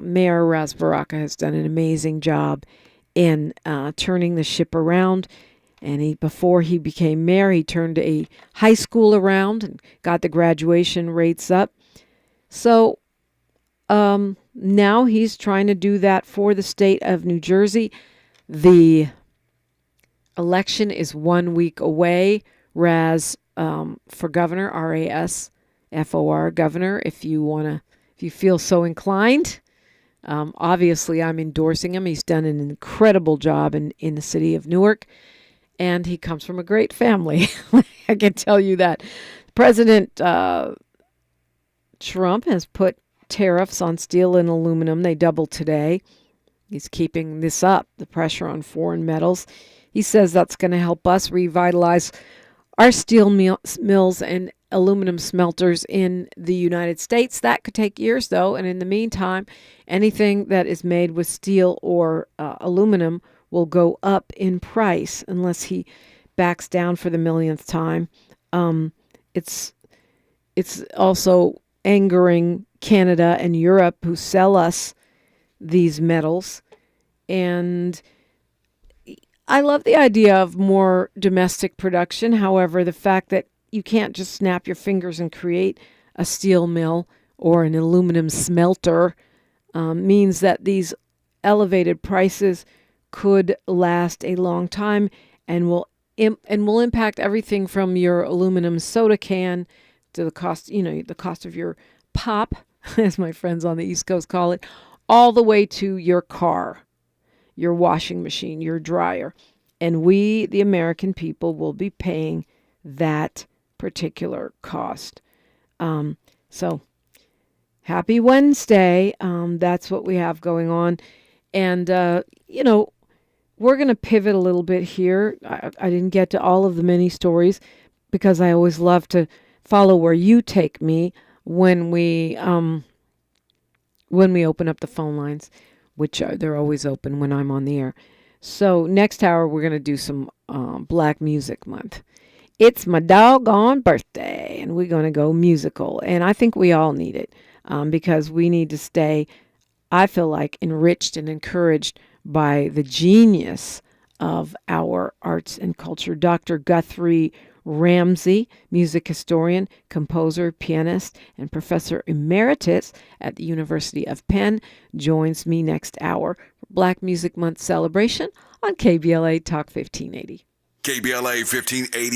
Mayor Ras Baraka has done an amazing job in turning the ship around. And before he became mayor, he turned a high school around and got the graduation rates up. So now he's trying to do that for the state of New Jersey. The election is 1 week away. Ras for governor, RASFOR, governor, if you feel so inclined. Obviously, I'm endorsing him. He's done an incredible job in the city of Newark, and he comes from a great family. I can tell you that. President Trump has put tariffs on steel and aluminum. They doubled today. He's keeping this up, the pressure on foreign metals. He says that's going to help us revitalize our steel mills and aluminum smelters in the United States. That could take years, though, and in the meantime, anything that is made with steel or aluminum will go up in price unless he backs down for the millionth time. It's also angering Canada and Europe, who sell us these metals. And I love the idea of more domestic production. However, the fact that you can't just snap your fingers and create a steel mill or an aluminum smelter means that these elevated prices could last a long time and will impact everything from your aluminum soda can to the cost of your pop, as my friends on the East Coast call it, all the way to your car, your washing machine, your dryer. And we, the American people, will be paying that particular cost. So happy Wednesday. That's what we have going on. And, we're going to pivot a little bit here. I didn't get to all of the many stories because I always love to follow where you take me when we open up the phone lines, which they're always open when I'm on the air. So next hour, we're going to do some Black Music Month. It's my doggone birthday, and we're going to go musical. And I think we all need it because we need to stay, I feel like, enriched and encouraged by the genius of our arts and culture. Dr. Guthrie Ramsey, music historian, composer, pianist, and professor emeritus at the University of Penn, joins me next hour for Black Music Month celebration on KBLA Talk 1580. KBLA 1580.